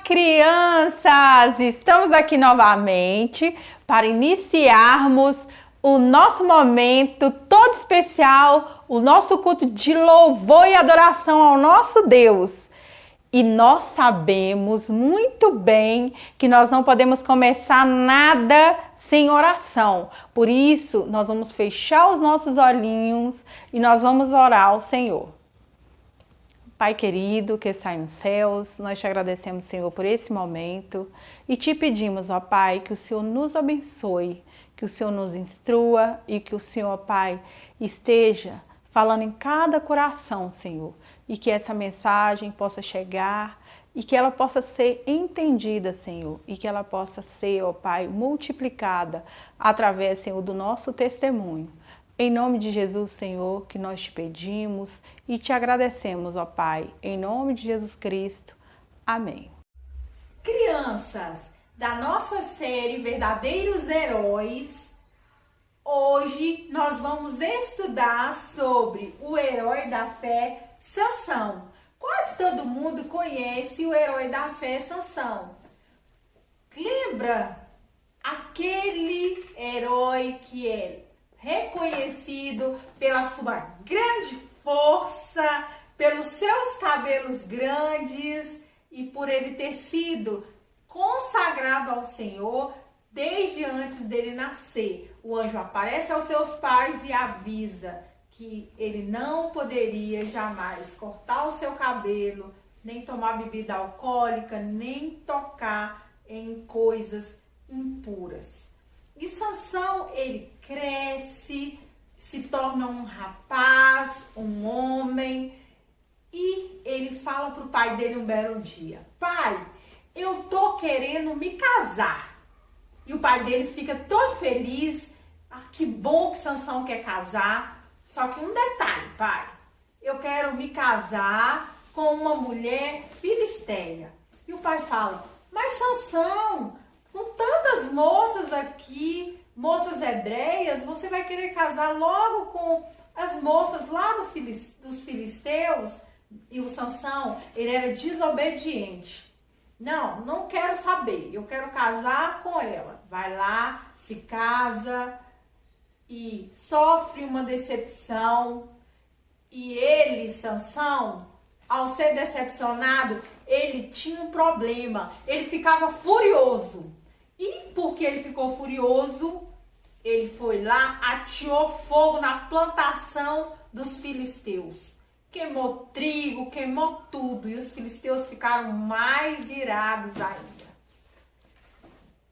Crianças! Estamos aqui novamente para iniciarmos o nosso momento todo especial, o nosso culto de louvor e adoração ao nosso Deus. E nós sabemos muito bem que nós não podemos começar nada sem oração. Por isso, nós vamos fechar os nossos olhinhos e nós vamos orar ao Senhor. Pai querido, que está nos céus, nós te agradecemos, Senhor, por esse momento e te pedimos, ó Pai, que o Senhor nos abençoe, que o Senhor nos instrua e que o Senhor, Pai, esteja falando em cada coração, Senhor, e que essa mensagem possa chegar e que ela possa ser entendida, Senhor, e que ela possa ser, ó Pai, multiplicada através, Senhor, do nosso testemunho. Em nome de Jesus, Senhor, que nós te pedimos e te agradecemos, ó Pai. Em nome de Jesus Cristo. Amém. Crianças, da nossa série Verdadeiros Heróis, hoje nós vamos estudar sobre o herói da fé, Sansão. Quase todo mundo conhece o herói da fé, Sansão. Lembra aquele herói que é reconhecido pela sua grande força, pelos seus cabelos grandes e por ele ter sido consagrado ao Senhor desde antes dele nascer. O anjo aparece aos seus pais e avisa que ele não poderia jamais cortar o seu cabelo, nem tomar bebida alcoólica, nem tocar em coisas impuras. E Sansão, ele cresce, se torna um rapaz, um homem, e ele fala para o pai dele um belo dia: pai, eu tô querendo me casar. E o pai dele fica todo feliz. Ah, que bom que Sansão quer casar. Só que um detalhe, pai, eu quero me casar com uma mulher filisteia. E o pai fala: mas Sansão, com tantas moças aqui, moças hebreias, você vai querer casar logo com as moças lá dos filisteus? E o Sansão, ele era desobediente. Não quero saber, eu quero casar com ela. Vai lá, se casa e sofre uma decepção. E ele, Sansão, ao ser decepcionado, ele tinha um problema, ele ficava furioso. E porque ele ficou furioso, ele foi lá, ateou fogo na plantação dos filisteus. Queimou trigo, queimou tudo. E os filisteus ficaram mais irados ainda.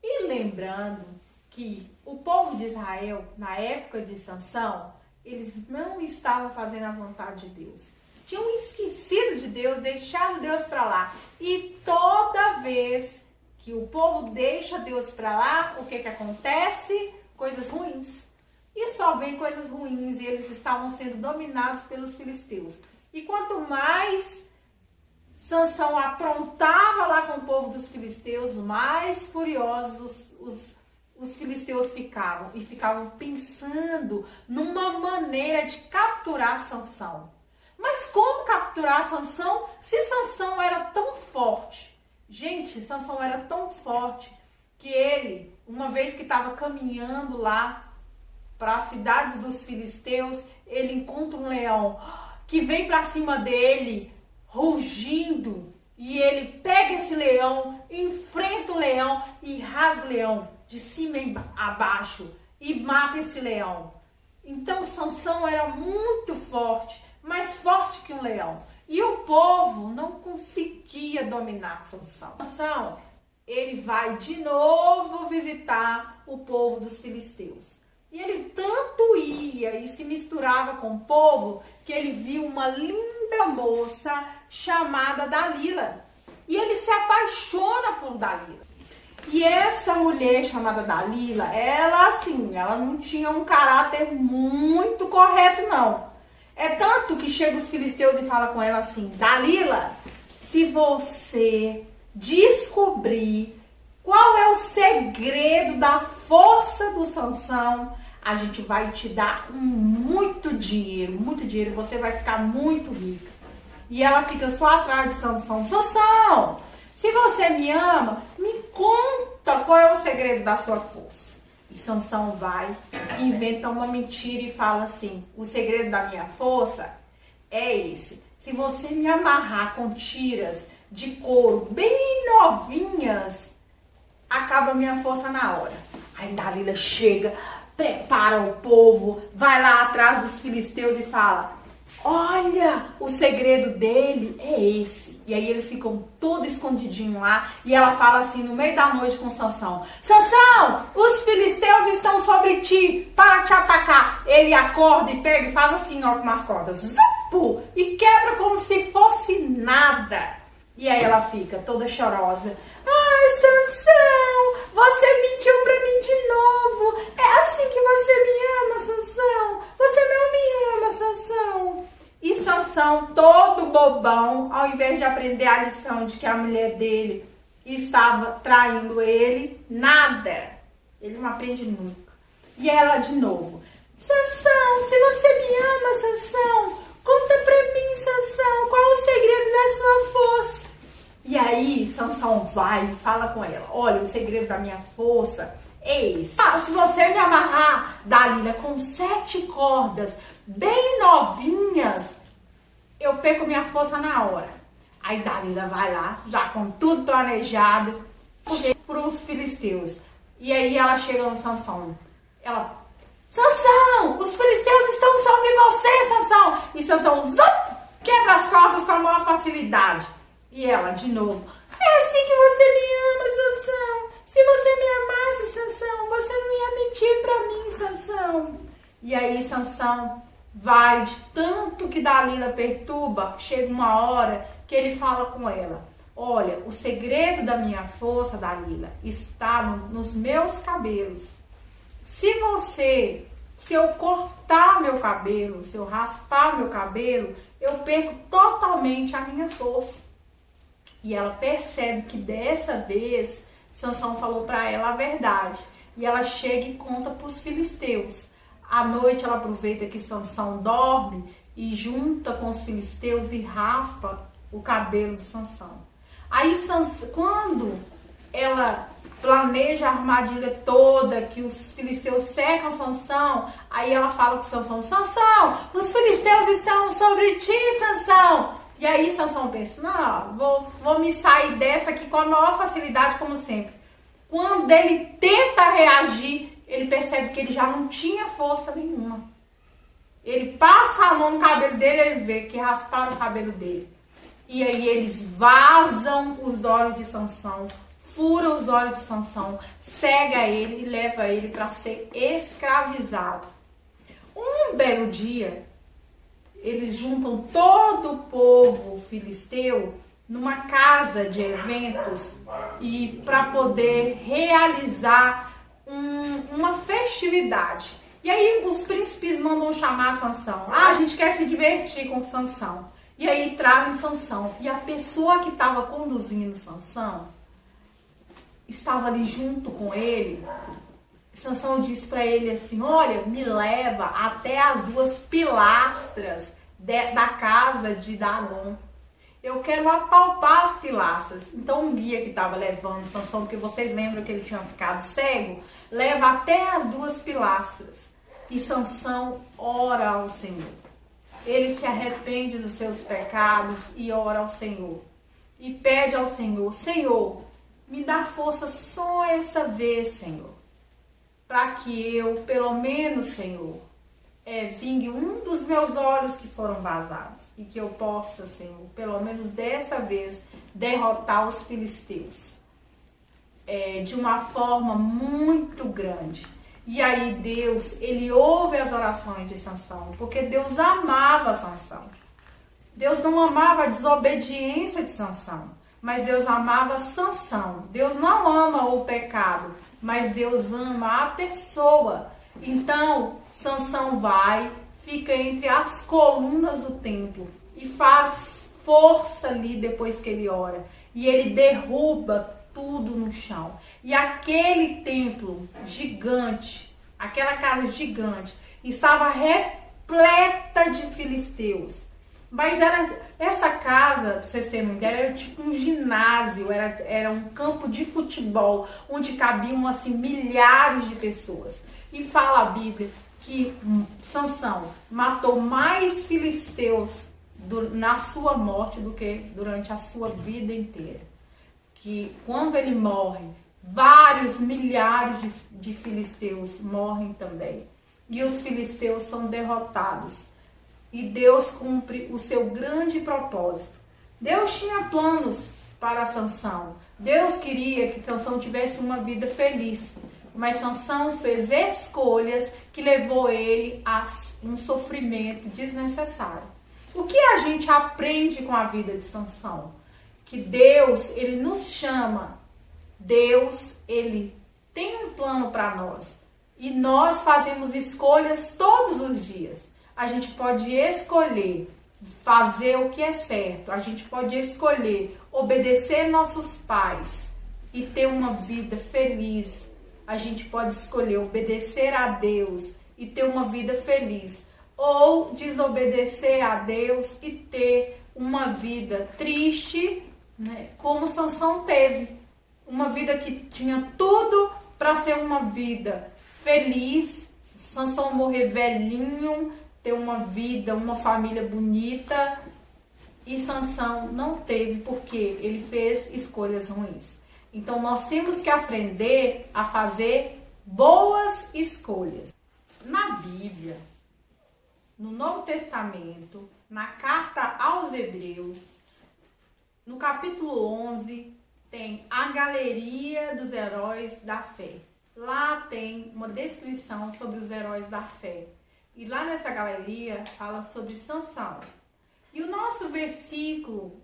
E lembrando que o povo de Israel, na época de Sansão, eles não estavam fazendo a vontade de Deus. Tinham esquecido de Deus, deixado Deus para lá. E toda vez que o povo deixa Deus para lá, o que acontece? Coisas ruins. E só vem coisas ruins, e eles estavam sendo dominados pelos filisteus. E quanto mais Sansão aprontava lá com o povo dos filisteus, mais furiosos os filisteus ficavam. E ficavam pensando numa maneira de capturar Sansão. Mas como capturar Sansão se Sansão era tão forte? Gente, Sansão era tão forte que ele, uma vez que estava caminhando lá para as cidades dos filisteus, ele encontra um leão que vem para cima dele, rugindo. E ele pega esse leão, enfrenta o leão e rasga o leão de cima a baixo e mata esse leão. Então Sansão era muito forte, mais forte que um leão. E o povo não conseguia dominar Sansão. Sansão, ele vai de novo visitar o povo dos filisteus. E ele tanto ia e se misturava com o povo que ele viu uma linda moça chamada Dalila. E ele se apaixona por Dalila. E essa mulher chamada Dalila, ela não tinha um caráter muito correto, não. É tanto que chega os filisteus e fala com ela assim: Dalila, se você descobrir qual é o segredo da força do Sansão, a gente vai te dar muito dinheiro, você vai ficar muito rica. E ela fica só atrás de Sansão. Sansão, Se você me ama, me conta qual é o segredo da sua força. E Sansão vai, inventa uma mentira e fala assim: o segredo da minha força é esse. Se você me amarrar com tiras de couro bem novinhas, acaba a minha força na hora. Aí Dalila chega, prepara o povo, vai lá atrás dos filisteus e fala: olha, o segredo dele é esse. E aí eles ficam todos escondidinhos lá. E ela fala assim no meio da noite com Sansão: Sansão, os filisteus estão sobre ti para te atacar. Ele acorda e pega e faz assim, ó, com umas cordas. Zupu, e quebra como se fosse nada. E aí ela fica toda chorosa. Ai, Sansão, você mentiu pra mim de novo. É assim que você me ama, Sansão. Você não me ama, Sansão. E Sansão, todo bobão, ao invés de aprender a lição de que a mulher dele estava traindo ele, nada. Ele não aprende nunca. E ela de novo: Sansão, se você me ama, Sansão, conta pra mim, Sansão, qual é o segredo da sua força? E aí Sansão vai e fala com ela: olha, o segredo da minha força é esse. Se você me amarrar, Dalila, com 7 cordas bem novinhas, eu perco minha força na hora. Aí Dalila vai lá, já com tudo planejado, para os filisteus. E aí ela chega no Sansão. Ela: Sansão, os filisteus estão sobre você, Sansão. E Sansão, zup, quebra as cordas com a maior facilidade. E ela, de novo: é assim que você me ama, Sansão. Se você me amasse, Sansão, você não ia mentir pra mim, Sansão. E aí Sansão vai, de tanto que Dalila perturba, chega uma hora que ele fala com ela: olha, o segredo da minha força, Dalila, está nos meus cabelos. Se eu cortar meu cabelo, se eu raspar meu cabelo, eu perco totalmente a minha força. E ela percebe que dessa vez Sansão falou para ela a verdade. E ela chega e conta para os filisteus. À noite ela aproveita que Sansão dorme e junta com os filisteus e raspa o cabelo de Sansão. Aí quando ela planeja a armadilha toda, que os filisteus cercam Sansão, aí ela fala com Sansão: Sansão, os filisteus estão sobre ti, Sansão. E aí Sansão pensa: não, vou me sair dessa aqui com a maior facilidade, como sempre. Quando ele tenta reagir, ele percebe que ele já não tinha força nenhuma. Ele passa a mão no cabelo dele e ele vê que rasparam o cabelo dele. E aí eles vazam os olhos de Sansão, furam os olhos de Sansão, cega ele e leva ele para ser escravizado. Um belo dia, eles juntam todo o povo filisteu numa casa de eventos e para poder realizar uma festividade. E aí os príncipes mandam chamar Sansão. A gente quer se divertir com Sansão. E aí trazem Sansão. E a pessoa que estava conduzindo Sansão estava ali junto com ele. Sansão disse para ele assim: olha, me leva até as 2 pilastras da casa de Dagon. Eu quero apalpar as pilastras. Então um guia que estava levando Sansão, porque vocês lembram que ele tinha ficado cego, leva até as 2 pilastras. E Sansão ora ao Senhor. Ele se arrepende dos seus pecados e ora ao Senhor. E pede ao Senhor: Senhor, me dá força só essa vez, Senhor, para que eu, pelo menos, Senhor, vingue um dos meus olhos que foram vazados. E que eu possa, Senhor, pelo menos dessa vez, derrotar os filisteus de uma forma muito grande. E aí Deus, ele ouve as orações de Sansão, porque Deus amava Sansão. Deus não amava a desobediência de Sansão, mas Deus amava Sansão. Deus não ama o pecado, mas Deus ama a pessoa. Então, Sansão vai, fica entre as colunas do templo e faz força ali depois que ele ora. E ele derruba tudo no chão. E aquele templo gigante, aquela casa gigante, estava repleta de filisteus. Mas essa casa, pra vocês terem uma ideia, era tipo um ginásio, era um campo de futebol, onde cabiam assim milhares de pessoas. E fala a Bíblia que Sansão matou mais filisteus na sua morte do que durante a sua vida inteira. Que quando ele morre, vários milhares de filisteus morrem também. E os filisteus são derrotados. E Deus cumpre o seu grande propósito. Deus tinha planos para Sansão. Deus queria que Sansão tivesse uma vida feliz. Mas Sansão fez escolhas que levou ele a um sofrimento desnecessário. O que a gente aprende com a vida de Sansão? Que Deus, ele nos chama. Deus, ele tem um plano para nós. E nós fazemos escolhas todos os dias. A gente pode escolher fazer o que é certo. A gente pode escolher obedecer nossos pais e ter uma vida feliz. A gente pode escolher obedecer a Deus e ter uma vida feliz. Ou desobedecer a Deus e ter uma vida triste, né, como Sansão teve. Uma vida que tinha tudo para ser uma vida feliz. Sansão morrer velhinho, ter uma vida, uma família bonita. E Sansão não teve porque ele fez escolhas ruins. Então nós temos que aprender a fazer boas escolhas. Na Bíblia, no Novo Testamento, na carta aos Hebreus, no capítulo 11, tem a galeria dos heróis da fé. Lá tem uma descrição sobre os heróis da fé. E lá nessa galeria fala sobre Sansão. E o nosso versículo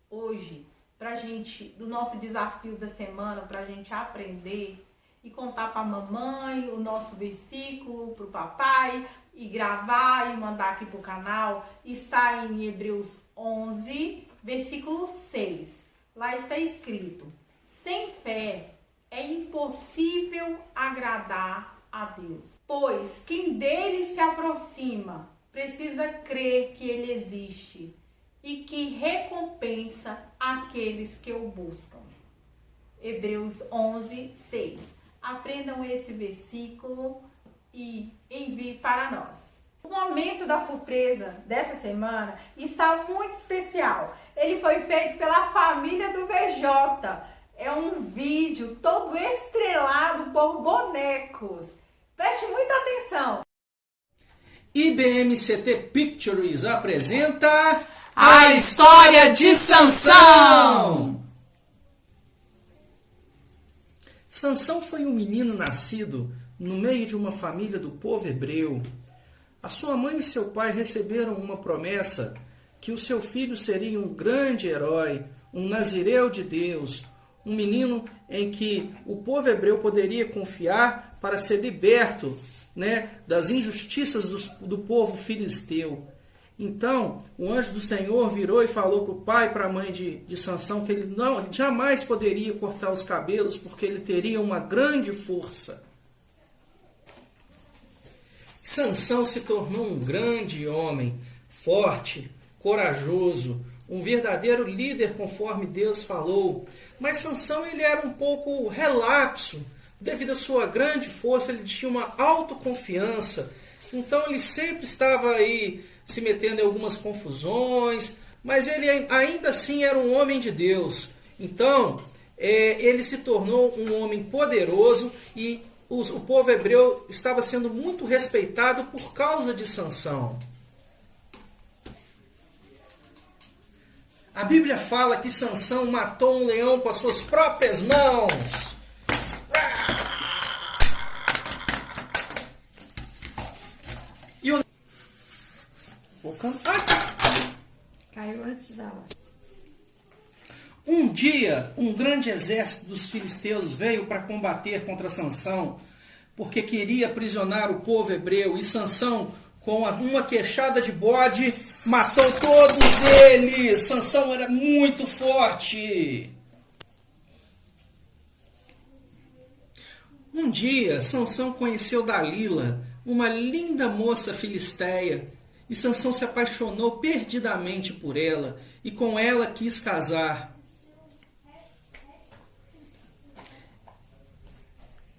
hoje, pra gente, do nosso desafio da semana, pra gente aprender e contar pra mamãe o nosso versículo, pro papai, e gravar e mandar aqui pro canal, está em Hebreus 11, versículo 6. Lá está escrito: sem fé é impossível agradar a Deus, pois quem dele se aproxima precisa crer que ele existe e que recompensa aqueles que o buscam. Hebreus 11, 6. Aprendam esse versículo e envie para nós. O momento da surpresa dessa semana está muito especial. Ele foi feito pela família do VJ. É um vídeo todo estrelado por bonecos. Preste muita atenção. IBMCT Pictures apresenta A História de Sansão. Sansão foi um menino nascido no meio de uma família do povo hebreu. A sua mãe e seu pai receberam uma promessa que o seu filho seria um grande herói, um nazireu de Deus, um menino em que o povo hebreu poderia confiar para ser liberto, das injustiças do povo filisteu. Então, o anjo do Senhor virou e falou para o pai e para a mãe de Sansão que ele jamais poderia cortar os cabelos, porque ele teria uma grande força. Sansão se tornou um grande homem, forte, corajoso, um verdadeiro líder conforme Deus falou. Mas Sansão ele era um pouco relapso. Devido à sua grande força, ele tinha uma autoconfiança. Então ele sempre estava aí se metendo em algumas confusões, mas ele ainda assim era um homem de Deus. Então ele se tornou um homem poderoso e o povo hebreu estava sendo muito respeitado por causa de Sansão. A Bíblia fala que Sansão matou um leão com as suas próprias mãos. E o... Caiu antes da hora. Um dia, um grande exército dos filisteus veio para combater contra Sansão, porque queria aprisionar o povo hebreu, e Sansão, com uma queixada de bode, matou todos eles. Sansão era muito forte. Um dia, Sansão conheceu Dalila, uma linda moça filisteia, E Sansão se apaixonou perdidamente por ela e com ela quis casar.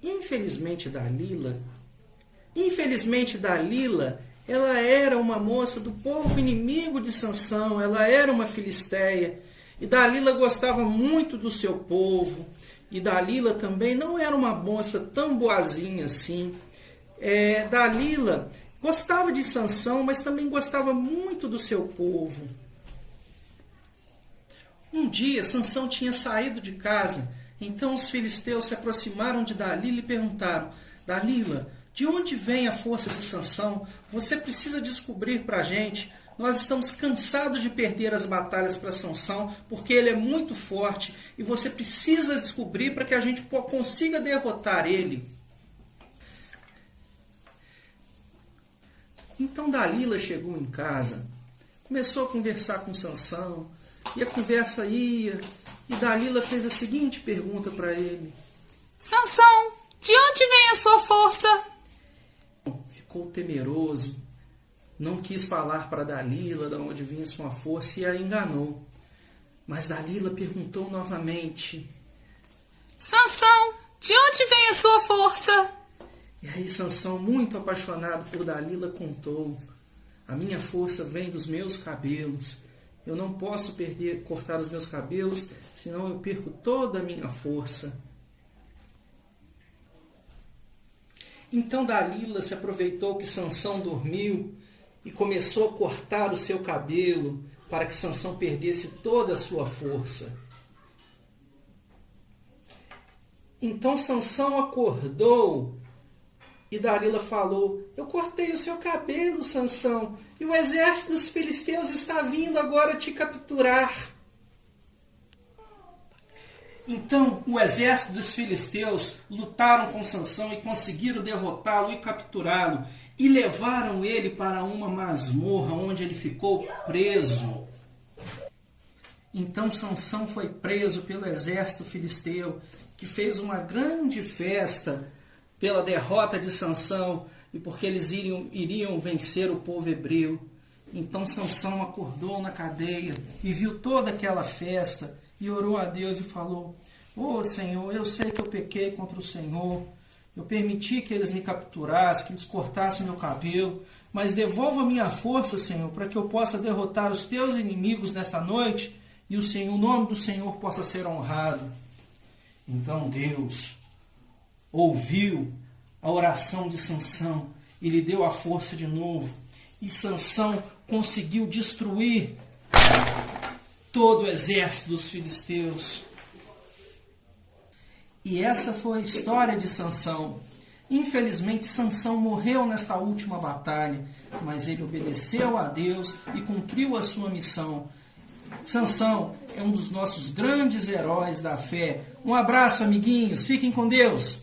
Infelizmente Dalila, ela era uma moça do povo inimigo de Sansão, ela era uma filisteia. E Dalila gostava muito do seu povo. E Dalila também não era uma moça tão boazinha assim. Dalila gostava de Sansão, mas também gostava muito do seu povo. Um dia, Sansão tinha saído de casa. Então os filisteus se aproximaram de Dalila e perguntaram: Dalila, de onde vem a força de Sansão? Você precisa descobrir para a gente. Nós estamos cansados de perder as batalhas para Sansão, porque ele é muito forte, e você precisa descobrir para que a gente consiga derrotar ele. Então Dalila chegou em casa, começou a conversar com Sansão, e a conversa ia, e Dalila fez a seguinte pergunta para ele: Sansão, de onde vem a sua força? Ficou temeroso, não quis falar para Dalila de onde vinha sua força e a enganou. Mas Dalila perguntou novamente: Sansão, de onde vem a sua força? E aí Sansão, muito apaixonado por Dalila, contou: a minha força vem dos meus cabelos. Eu não posso cortar os meus cabelos, senão eu perco toda a minha força. Então Dalila se aproveitou que Sansão dormiu e começou a cortar o seu cabelo para que Sansão perdesse toda a sua força. Então Sansão acordou e Dalila falou: eu cortei o seu cabelo, Sansão, e o exército dos filisteus está vindo agora te capturar. Então o exército dos filisteus lutaram com Sansão e conseguiram derrotá-lo e capturá-lo, e levaram ele para uma masmorra onde ele ficou preso. Então Sansão foi preso pelo exército filisteu, que fez uma grande festa pela derrota de Sansão e porque eles iriam vencer o povo hebreu. Então Sansão acordou na cadeia e viu toda aquela festa e orou a Deus e falou: Ô Senhor, eu sei que eu pequei contra o Senhor, eu permiti que eles me capturassem, que eles cortassem meu cabelo, mas devolva minha força, Senhor, para que eu possa derrotar os teus inimigos nesta noite e o nome do Senhor possa ser honrado. Então Deus ouviu a oração de Sansão e lhe deu a força de novo. E Sansão conseguiu destruir todo o exército dos filisteus. E essa foi a história de Sansão. Infelizmente, Sansão morreu nesta última batalha, mas ele obedeceu a Deus e cumpriu a sua missão. Sansão é um dos nossos grandes heróis da fé. Um abraço, amiguinhos. Fiquem com Deus.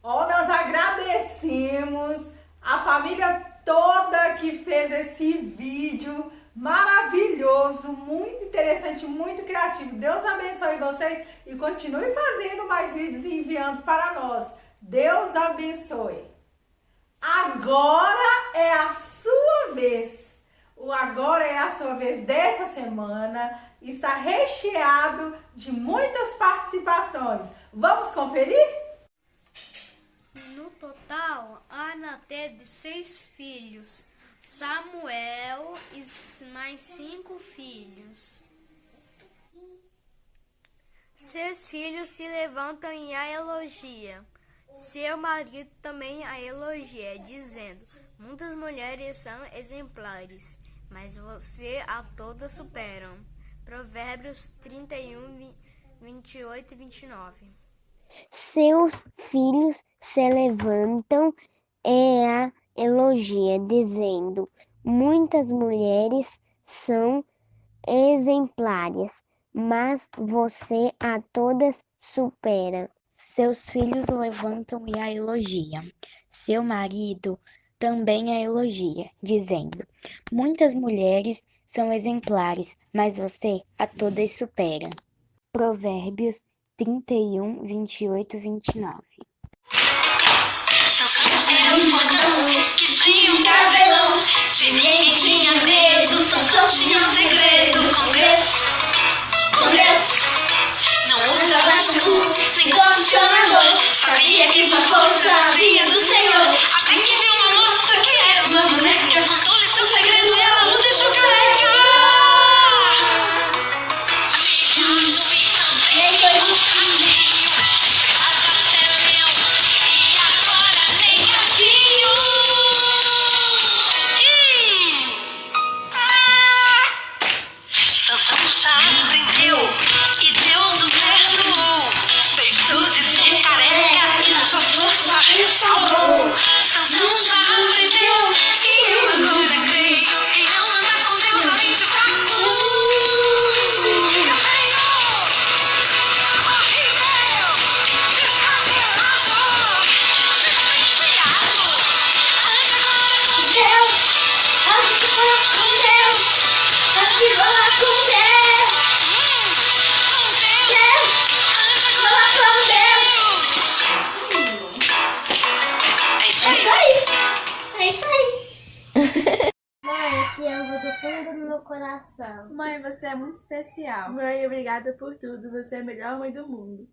Nós agradecemos a família toda que fez esse vídeo maravilhoso, muito interessante, muito criativo. Deus abençoe vocês e continue fazendo mais vídeos e enviando para nós. Deus abençoe. Agora é a sua vez. O agora é a sua vez dessa semana. Está recheado de muitas participações. Vamos conferir? No total, Ana teve 6 filhos, Samuel e mais 5 filhos. Seus filhos se levantam e a elogiam. Seu marido também a elogia, dizendo: muitas mulheres são exemplares, mas você a todas superam. Provérbios 31, 28 e 29. Seus filhos se levantam e a elogia, dizendo: muitas mulheres são exemplares, mas você a todas supera. Seus filhos levantam e a elogiam. Seu marido também a elogia, dizendo: muitas mulheres são exemplares, mas você a todas supera. Provérbios 31, 28 e 29. Seu cabelo fortão, que tinha um cabelão, de ninguém fundo do meu coração. Mãe, você é muito especial. Mãe, obrigada por tudo. Você é a melhor mãe do mundo.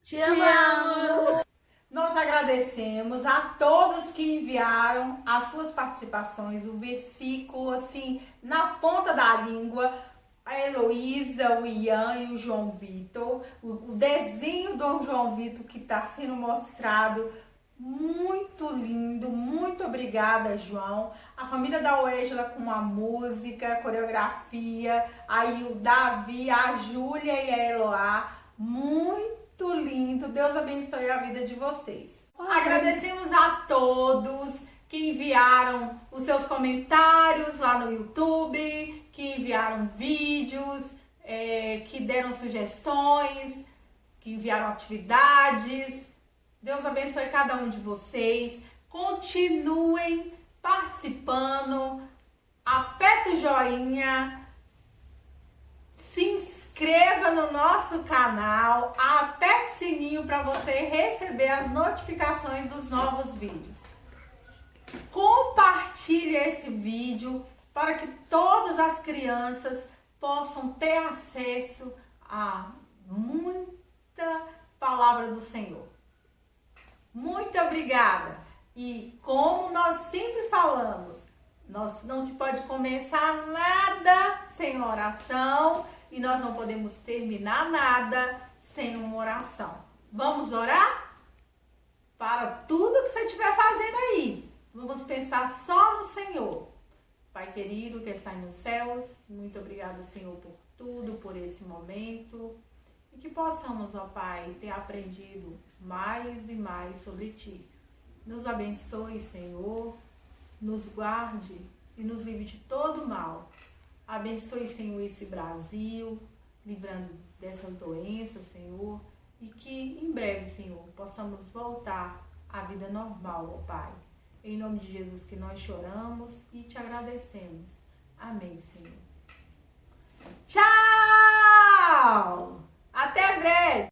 Te amamos! Nós agradecemos a todos que enviaram as suas participações, o versículo assim, na ponta da língua. A Heloísa, o Ian e o João Vitor. O desenho do João Vitor que está sendo mostrado. Muito lindo, muito obrigada, João. A família da Oêgela com a música, a coreografia, aí o Davi, a Júlia e a Eloá. Muito lindo. Deus abençoe a vida de vocês. Agradecemos a todos que enviaram os seus comentários lá no YouTube, que enviaram vídeos, que deram sugestões, que enviaram atividades. Deus abençoe cada um de vocês. Continuem participando. Aperta o joinha. Se inscreva no nosso canal. Aperte o sininho para você receber as notificações dos novos vídeos. Compartilhe esse vídeo para que todas as crianças possam ter acesso a muita palavra do Senhor. Muito obrigada! E como nós sempre falamos, não se pode começar nada sem uma oração e nós não podemos terminar nada sem uma oração. Vamos orar? Para tudo que você estiver fazendo aí, vamos pensar só no Senhor. Pai querido que está nos céus, muito obrigada, Senhor, por tudo, por esse momento. E que possamos, ó Pai, ter aprendido mais e mais sobre Ti. Nos abençoe, Senhor, nos guarde e nos livre de todo mal. Abençoe, Senhor, esse Brasil, livrando dessas doenças, Senhor, e que em breve, Senhor, possamos voltar à vida normal, ó Pai. Em nome de Jesus que nós choramos e te agradecemos. Amém, Senhor. Tchau! Até breve!